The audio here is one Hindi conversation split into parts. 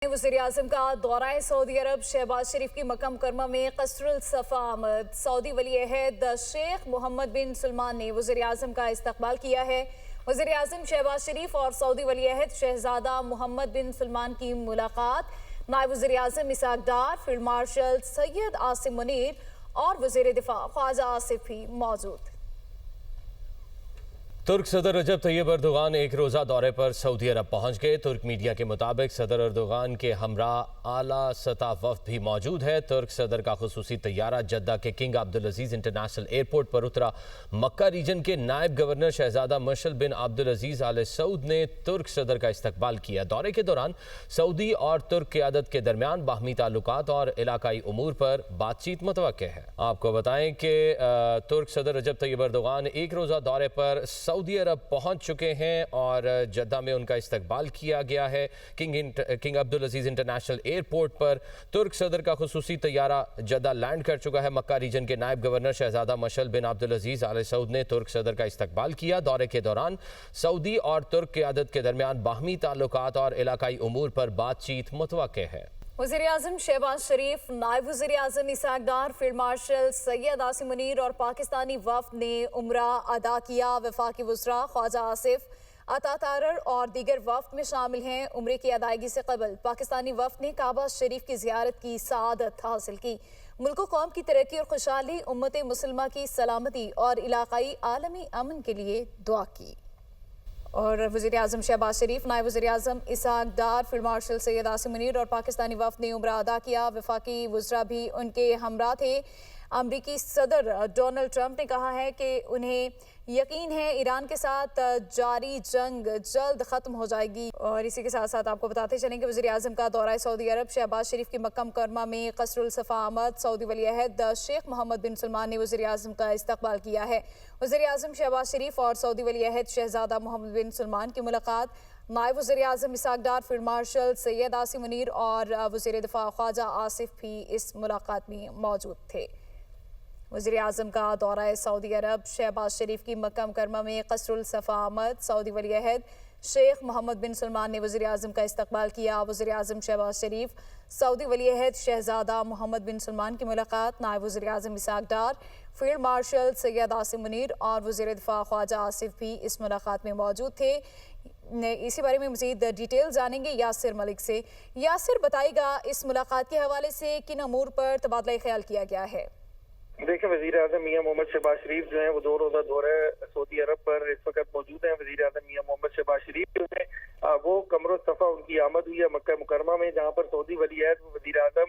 वज़ीर-ए-आज़म का दौरा सऊदी अरब। शहबाज शरीफ की मक्का मुकरमा में क़स्रुल सफ़ा आमद। सऊदी वली-ए-अहद शेख मोहम्मद बिन सलमान ने वज़ीर-ए-आज़म का इस्तकबाल किया है। वज़ीर-ए-आज़म शहबाज शरीफ और सऊदी वली-ए-अहद शहजादा मोहम्मद बिन सलमान की मुलाकात। नायब वज़ीर-ए-आज़म इसहाक डार, फील्ड मार्शल सैयद आसिम मुनीर और वज़ीर दिफा ख्वाजा आसिफ भी मौजूद। तुर्क सदर रजब तैयब अर्दोगान एक रोज़ा दौरे पर सऊदी अरब पहुंच गए। तुर्क मीडिया के मुताबिक सदर अर्दोगान के हमरा आला सतह वफ्द भी मौजूद है। तुर्क सदर का खुसूसी तैयारा जद्दा के किंग अब्दुल अजीज़ इंटरनेशनल एयरपोर्ट पर उतरा। मक्का रीजन के नायब गवर्नर शहजादा मशल बिन अब्दुल अजीज़ आल सऊद ने तुर्क सदर का इस्तकबाल किया। दौरे के दौरान सऊदी और तुर्क क़यादत के दरमियान बाहमी ताल्लुकात और इलाकाई उमूर पर बातचीत मुतवक्के है। आपको बताएं कि तुर्क सदर रजब तैयब अर्दोगान एक रोज़ा दौरे पर सऊदी अरब पहुंच चुके हैं और जद्दा में उनका इस्तकबाल किया गया है। किंग अब्दुल अजीज़ इंटरनेशनल एयरपोर्ट पर तुर्क सदर का खुसूसी तैयारा जद्दा लैंड कर चुका है। मक्का रीजन के नायब गवर्नर शहजादा मशल बिन अब्दुल अजीज़ आल सऊद ने तुर्क सदर का इस्तकबाल किया। दौरे के दौरान सऊदी और तुर्क क़यादत के दरमियान बाहमी ताल्लुकात और इलाकाई उमूर पर बातचीत मुतवक्के है। वज़ीर-ए-आज़म शहबाज शरीफ, नायब वज़ीर-ए-आज़म इसहाक डार, फील्ड मार्शल सैयद आसिम मुनीर और पाकिस्तानी वफ़द ने उम्रा अदा किया। वफाकी वज़रा ख्वाजा आसिफ, अता तारर और दीगर वफ़द में शामिल हैं। उम्रे की अदायगी से कबल पाकिस्तानी वफ़द ने काबा शरीफ की ज़ियारत की सआदत हासिल की। मुल्क कौम की तरक्की और खुशहाली, उम्मत मुसलमा की सलामती और इलाकाई आलमी अमन के लिए दुआ की। और वज़ीर-ए-आज़म शहबाज शरीफ, नायब वज़ीर-ए-आज़म इसहाक डार, फील्ड मार्शल सैयद आसिम मुनीर और पाकिस्तानी वफ़द ने उम्रा अदा किया। वफाकी वज़रा भी उनके हमरा थे। अमरीकी सदर डोनाल्ड ट्रंप ने कहा है कि उन्हें यकीन है ईरान के साथ जारी जंग जल्द ख़त्म हो जाएगी। और इसी के साथ साथ आपको बताते चलें कि वज़ीर-ए-आज़म का दौरा सऊदी अरब। शहबाज शरीफ की मक्का मुकरमा में क़स्रुल सफ़ा आमद। सऊदी वली-ए-अहद शेख मोहम्मद बिन सलमान ने वज़ीर-ए-आज़म का इस्तकबाल किया है। वज़ीर-ए-आज़म शहबाज शरीफ और सऊदी वली-ए-अहद शहजादा मोहम्मद बिन सलमान की मुलाकात। नायब वज़ीर-ए-आज़म इसहाक डार, फील्ड मार्शल सैयद आसिम मुनीर और वज़ीर दिफा ख्वाजा आसिफ भी इस मुलाकात में मौजूद थे। वज़ीर-ए-आज़म का दौरा सऊदी अरब। शहबाज शरीफ की मक्का मुकरमा में क़स्रुल सफ़ा आमद। सऊदी वली-ए-अहद शेख मोहम्मद बिन सलमान ने वज़ीर-ए-आज़म का इस्तकबाल किया। वज़ीर-ए-आज़म शहबाज शरीफ, सऊदी वली-ए-अहद शहजादा मोहम्मद बिन सलमान की मुलाकात। नायब वज़ीर-ए-आज़म इसहाक डार, फील्ड मार्शल सैयद आसिम मुनीर और वज़ीर दिफा ख्वाजा आसिफ भी इस मुलाकात में मौजूद थे। इसी बारे में मज़ीद डिटेल जानेंगे यासिर मलिक से। यासिर, बताइएगा इस मुलाकात के हवाले से किन अमूर पर तबादला ख्याल किया गया है? देखिए, वज़ीर-ए-आज़म मियां मोहम्मद शहबाज शरीफ जो है वो 2 रोज़ा दौरे सऊदी अरब पर इस वक्त मौजूद हैं। वज़ीर-ए-आज़म मियां मोहम्मद शहबाज शरीफ जो है वो कमरो सफ़ा उनकी आमद हुई है मक्का मुकरमा में, जहाँ पर सऊदी वली-ए-अहद वज़ीर-ए-आज़म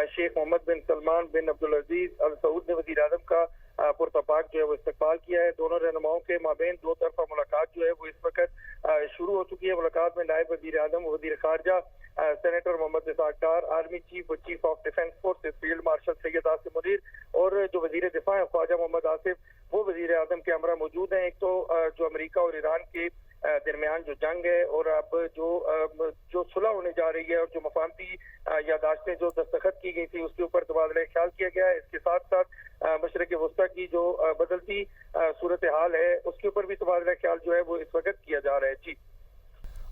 शेख मोहम्मद बिन सलमान बिन अब्दुल अजीज़ अल सऊद ने वज़ीर-ए-आज़म का पुरतपाक जो है वो इस्तकबाल किया है। दोनों रहनुमाओं के माबेन दो तरफा मुलाकात जो है वो इस वक्त शुरू हो चुकी है। मुलाकात में नायब वज़ीर-ए-आज़म वज़ीर खारजा सेनेटर मोहम्मद इसहाक डार, आर्मी चीफ व chief of defence forces field marshal Syed Asim Munir और जो वज़ीर दिफा है ख्वाजा मोहम्मद आसिफ, वो वज़ीर-ए-आज़म के हमरा मौजूद हैं। एक तो जो अमेरिका और ईरान के दरमियान जो जंग है और अब जो सुलह होने जा रही है और जो मफाहमती यादाश्तें जो दस्तखत की गई थी उसके ऊपर तबादला ख्याल किया गया है। इसके साथ साथ मशरिक़ वस्ता की जो बदलती सूरत हाल है उसके ऊपर भी तबादला ख्याल जो है वो इस वक्त किया जा रहा है। जी,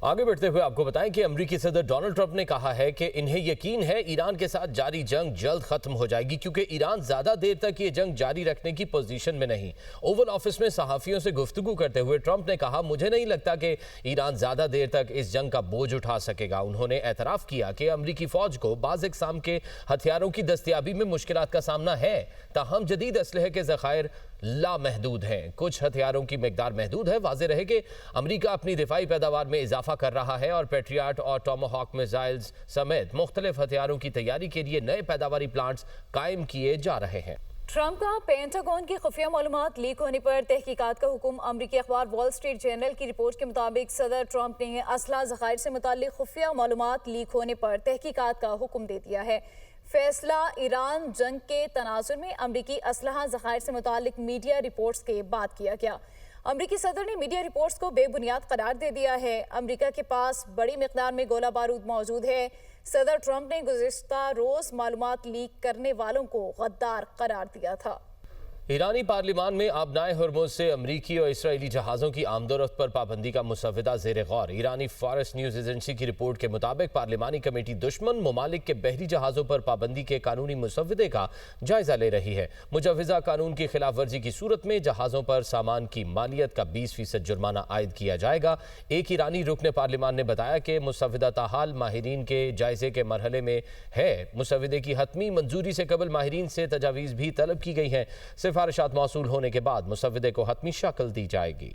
आगे बढ़ते हुए आपको बताएं कि अमेरिकी सदर डोनाल्ड ट्रंप ने कहा है कि इन्हें यकीन है ईरान के साथ जारी जंग जल्द खत्म हो जाएगी, क्योंकि ईरान ज्यादा देर तक ये जंग जारी रखने की पोजीशन में नहीं। ओवल ऑफिस में सहाफियों से गुफ्तगू करते हुए ट्रंप ने कहा, मुझे नहीं लगता कि ईरान ज्यादा देर तक इस जंग का बोझ उठा सकेगा। उन्होंने एतराफ़ किया कि अमरीकी फौज को बाज़ इक़साम के हथियारों की दस्तियाबी में मुश्किलात का सामना है, ताहम जदीद असलहे के ज़खायर लामहदूद हैं। कुछ हथियारों की मिकदार महदूद है। वाज़ेह रहे कि अमरीका अपनी दिफाई पैदावार में इजाफा कर रहा है और पेट्रियाट और टोमाहॉक मिसाइल्स समेत मुख्तलिफ हथियारों की तैयारी के लिए नए पैदावारी प्लांट्स कायम किए जा रहे हैं। ट्रंप का पेंटागन की खुफिया मालूमात लीक होने पर तहकीकात का हुक्म। अमरीकी अखबार वॉल स्ट्रीट जर्नल की रिपोर्ट के मुताबिक सदर ट्रंप ने असला ज़खायर से मुताल्लिक खुफिया मालूमात लीक होने पर तहकीकात का हुक्म दे दिया है। फैसला ईरान जंग के तनाजुर में अमरीकी असलहा ज़खायर से मुताल्लिक मीडिया रिपोर्ट्स के बाद किया गया। अमरीकी सदर ने मीडिया रिपोर्ट्स को बेबुनियाद करार दे दिया है। अमरीका के पास बड़ी मिकदार में गोला बारूद मौजूद है। सदर ट्रंप ने गुज़िश्ता रोज़ मालूमात लीक करने वालों को गद्दार करार दिया था। ईरानी पार्लिमान में आबनाए हुर्मुज़ से अमरीकी और इसराइली जहाज़ों की आमदोरफ्त पर पाबंदी का मुसव्वदा ज़ेर गौर। ईरानी फारस न्यूज़ एजेंसी की रिपोर्ट के मुताबिक पार्लिमानी कमेटी दुश्मन ममालिक के बहरी जहाज़ों पर पाबंदी के कानूनी मुसव्वदे का जायजा ले रही है। मुजव्वज़ा कानून की खिलाफ वर्जी की सूरत में जहाज़ों पर सामान की मालियत का 20% जुर्माना आयद किया जाएगा। एक ईरानी रुकन पार्लिमान ने बताया कि मुसव्वदा ताहाल माहिरीन के जायजे के मरहले में है। मुसव्वदे की हतमी मंजूरी से कबल माहिरीन से तजावीज़ भी तलब की गई हैं। सिफारिशात मौसूल होने के बाद मुसव्वदे को हतमी शक्ल दी जाएगी।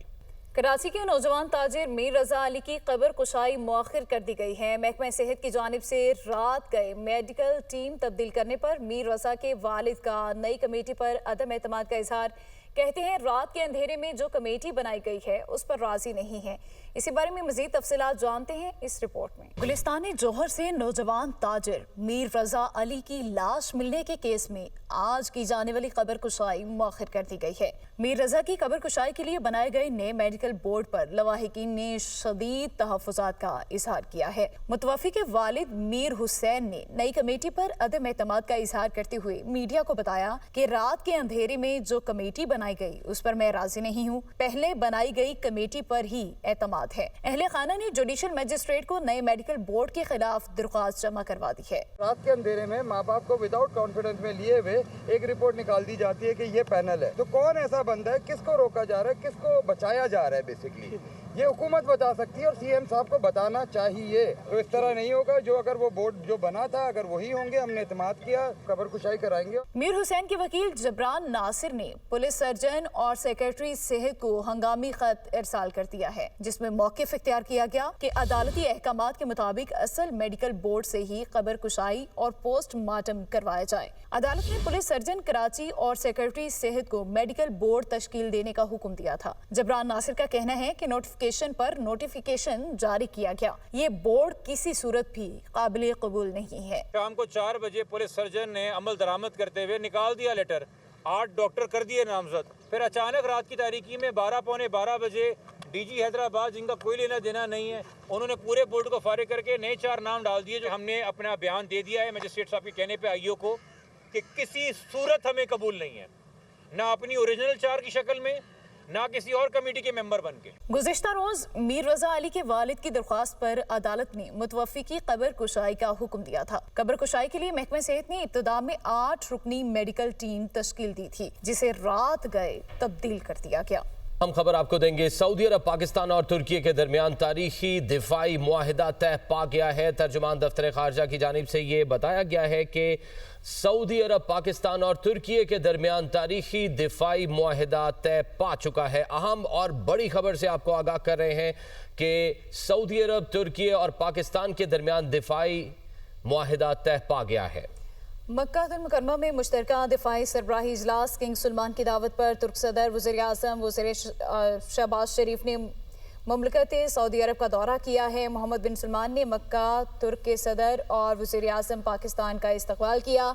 कराची के नौजवान ताजिर मीर रजा अली की कब्र कुशाई मौखिर कर दी गई है। महकमा सेहत की जानिब से रात गए मेडिकल टीम तब्दील करने पर मीर रजा के वालिद का नई कमेटी पर अदम एतमाद का इजहार। कहते हैं रात के अंधेरे में जो कमेटी बनाई गई है उस पर राजी नहीं है। इसी बारे में मजीद तफसीलात जानते हैं इस रिपोर्ट में। गुलिस्तान जौहर से नौजवान ताजिर मीर रजा अली की लाश मिलने के केस में आज की जाने वाली कब्र कुशाई मौखिर कर दी गई है। मीर रजा की कब्र कुशाई के लिए बनाए गए नए मेडिकल बोर्ड पर लवाहिकीन ने शदीद तहफ़्फ़ुज़ात का इजहार किया है। मुतवफ़ी के वालिद मीर हुसैन ने नई कमेटी पर अदम एतमाद का इजहार करते हुए मीडिया को बताया कि रात के अंधेरे में जो कमेटी बनाई गई उस पर मैं राजी नहीं हूँ। पहले बनाई गई कमेटी पर ही एतमाद है। अहले खाना ने जुडिशल मजिस्ट्रेट को नए मेडिकल बोर्ड के खिलाफ दरख्वास्त जमा करवा दी है। रात के अंधेरे में माँ बाप को विदाउट कॉन्फिडेंस में लिए हुए एक रिपोर्ट निकाल दी जाती है कि ये पैनल है। तो कौन ऐसा बंदा है, किसको रोका जा रहा है, किसको बचाया जा रहा है? बेसिकली ये हुकूमत बता सकती है और सीएम साहब को बताना चाहिए। तो इस तरह नहीं होगा। जो अगर वो बोर्ड जो बना था अगर वही होंगे, हमने इत्मीनान किया, कब्र कुशाई कराएंगे। मीर हुसैन के वकील जबरान नासिर ने पुलिस सर्जन और सेक्रेटरी सेहत को हंगामी खत इरसाल कर दिया है, जिसमें मौक़िफ़ इख्तियार किया गया कि अदालती अहकामात के मुताबिक असल मेडिकल बोर्ड से ही कब्र कुशाई और पोस्टमार्टम करवाया जाए। अदालत ने पुलिस सर्जन कराची और सेक्रेटरी सेहत को मेडिकल बोर्ड तश्कील देने का हुक्म दिया था। जबरान नासिर का कहना है कि नोटिफिकेशन पर नोटिफिकेशन जारी किया गया। ये बोर्ड किसी सूरत भी काबिल कबूल नहीं है। शाम को 4 बजे पुलिस सर्जन ने अमल दरामद करते हुए निकाल दिया लेटर। 8 डॉक्टर कर दिए नामजद। फिर अचानक रात की तारीकी में 12 पौने 12 बजे डीजी हैदराबाद, जिनका कोई लेना देना नहीं है, उन्होंने पूरे बोर्ड को फारिग करके नए 4 नाम डाल दिए। जो हमने अपना बयान दे दिया है मजिस्ट्रेट साहब के कहने पे आईओ को कि किसी सूरत हमें कबूल नहीं है, ना अपनी ओरिजिनल 4 की शक्ल में, ना किसी और कमेटी के मेंबर बन के। गुज़िश्ता रोज मीर रजा अली के वालिद की दरख्वास्त पर अदालत ने मुतवफ़ी की कब्र कुशाई का हुक्म दिया था। कब्र कुशाई के लिए महकमा सेहत ने इब्तिदा में 8 रुकनी मेडिकल टीम तश्कील दी थी, जिसे रात गए तब्दील कर दिया गया। हम खबर आपको देंगे। सऊदी अरब, पाकिस्तान और तुर्की के दरमियान तारीखी दिफाई मुआहिदा तय पा गया है। तर्जुमान दफ्तर खारजा की जानिब से ये बताया गया है कि सऊदी अरब, पाकिस्तान और तुर्की के दरमियान तारीखी दिफाई मुआहिदा तय पा चुका है। अहम और बड़ी खबर से आपको आगाह कर रहे हैं कि सऊदी अरब, तुर्की और पाकिस्तान के दरमियान दिफाई मुआहिदा तय पा गया है। मक्का मुकरमा में मुश्तरका दिफाई सरबराही इजलास किंग सलमान की दावत पर तुर्क सदर, वज़ीर आज़म वज़ीर शहबाज शरीफ ने मुमलकत सऊदी अरब का दौरा किया है। मोहम्मद बिन सलमान ने मक्का तुर्क के सदर और वज़ीर आज़म पाकिस्तान का इस्तकबाल किया।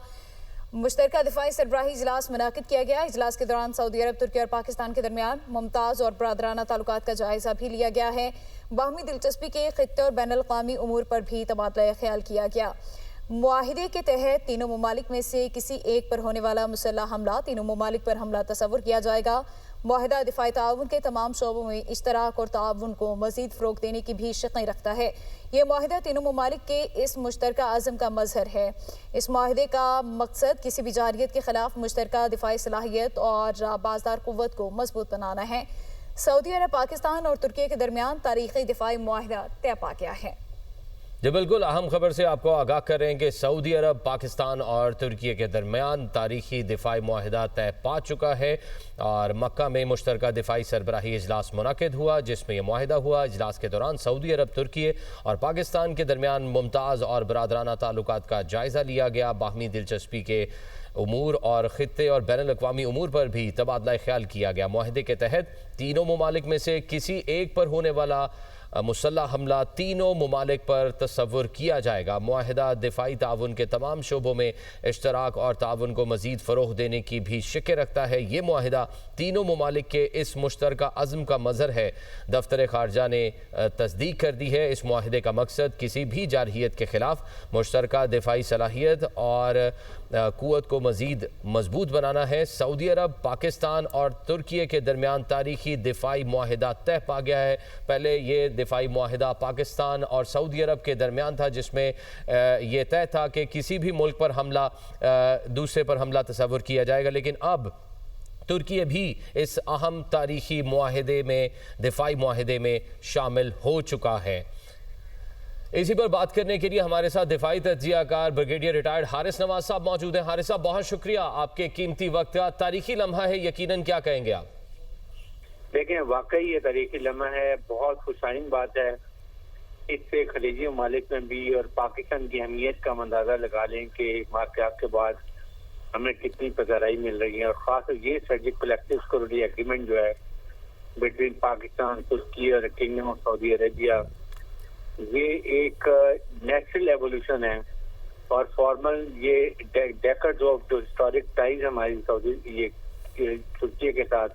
मुश्तरका दिफाई सरबराही इजलास मुनाकिद किया गया। इजलास के दौरान सऊदी अरब, तुर्की और पाकिस्तान के दरमियान मुमताज़ और बरादराना ताल्लुकात का जायज़ा भी लिया गया है। बाहमी दिलचस्पी के खित्ते और बैनुल अक़वामी उमूर पर भी तबादला ख्याल किया गया। मुआहिदे के तहत तीनों ममालिक में से किसी एक पर होने वाला मुसल्लह हमला तीनों ममालिक पर हमला तस्वुर किया जाएगा। मुआहिदा दिफाई ताउन के तमाम शोबों में इश्तराक और ताउन को मज़ीद फ़रोग़ देने की भी शक्ल रखता है। ये मुआहिदा तीनों ममालिक के इस मुश्तरका आज़म का मज़हर है। इस मुआहिदे का मकसद किसी भी जारियत के ख़िलाफ़ मुश्तरका दिफाई सलाहियत और बाज़दार क़ुव्वत को मजबूत बनाना है। सऊदी अरब, पाकिस्तान और तुर्की के दरमियान तारीख़ी दिफाई मुआहिदा तय पा गया है। जी बिल्कुल, अहम खबर से आपको आगाह कर रहे हैं कि सऊदी अरब, पाकिस्तान और तुर्की के दरमियान तारीखी दिफाई मुआहिदा तय पा चुका है और मक्का में मुश्तरका दिफाई सरबराही इजलास मुनाकिद हुआ, जिसमें यह मुआहिदा हुआ। इजलास के दौरान सऊदी अरब, तुर्की और पाकिस्तान के दरमियान मुमताज़ और बरादराना ताल्लुकात का जायज़ा लिया गया। बाहमी दिलचस्पी के उमूर और खित्ते और बैनुल अक़वामी उमूर पर भी तबादला ख्याल किया गया। मुआहिदे के तहत तीनों ममालिक में से किसी एक पर होने वाला मुसल्लह हमला तीनों ममालिक पर तस्वुर किया जाएगा। मुआहिदा दिफाई ताउन के तमाम शोबों में इश्तराक और ताउन को मज़ीद फ़रोग़ देने की भी शिक्र रखता है। ये मुआहिदा तीनों ममालिक के इस मुश्तरका अज़्म का मज़हर है। दफ्तर ख़ारजा ने तस्दीक कर दी है। इस मुआहिदे का मकसद किसी भी जारहियत के ख़िलाफ़ मुश्तरका दिफाई सलाहियत और क़ुव्वत को मज़ीद मजबूत बनाना है। सऊदी अरब, पाकिस्तान और तुर्की के दरमियान तारीखी दिफाई मुआहिदा तय पा गया है। पहले ये दिफाई मुआहिदा पाकिस्तान और सऊदी अरब के दरमियान था, जिसमें ये तय था कि किसी भी मुल्क पर हमला दूसरे पर हमला तस्वुर किया जाएगा, लेकिन अब तुर्की भी इस अहम तारीखी मुआहिदे में, दिफाई मुआहिदे में शामिल हो चुका है। इसी पर बात करने के लिए हमारे साथ दिफाई तज्जियाकार ब्रिगेडियर रिटायर्ड हारिस नवाज साहब मौजूद हैं। हारिस साहब, बहुत शुक्रिया आपके कीमती वक्त का। तारीखी लम्हा है यकीनन, क्या कहेंगे आप? देखें, वाकई ये तारीखी लम्हा है, बहुत खुशाइन बात है। इससे खलीजी ममालिक में भी और पाकिस्तान की अहमियत का अंदाजा लगा लें कि वाक़यात के बाद हमें कितनी पजराई मिल रही है। और खास ये स्ट्रेटेजिक कलेक्टिव सिक्योरिटी एग्रीमेंट जो है बिटवीन पाकिस्तान, तुर्की और किंगडम ऑफ सऊदी अरेबिया, ये एक नेचुरल एवोल्यूशन है और फॉर्मल ये डेकेड्स ऑफ जो हिस्टोरिक टाइज हमारी सऊदी ये तुर्की के साथ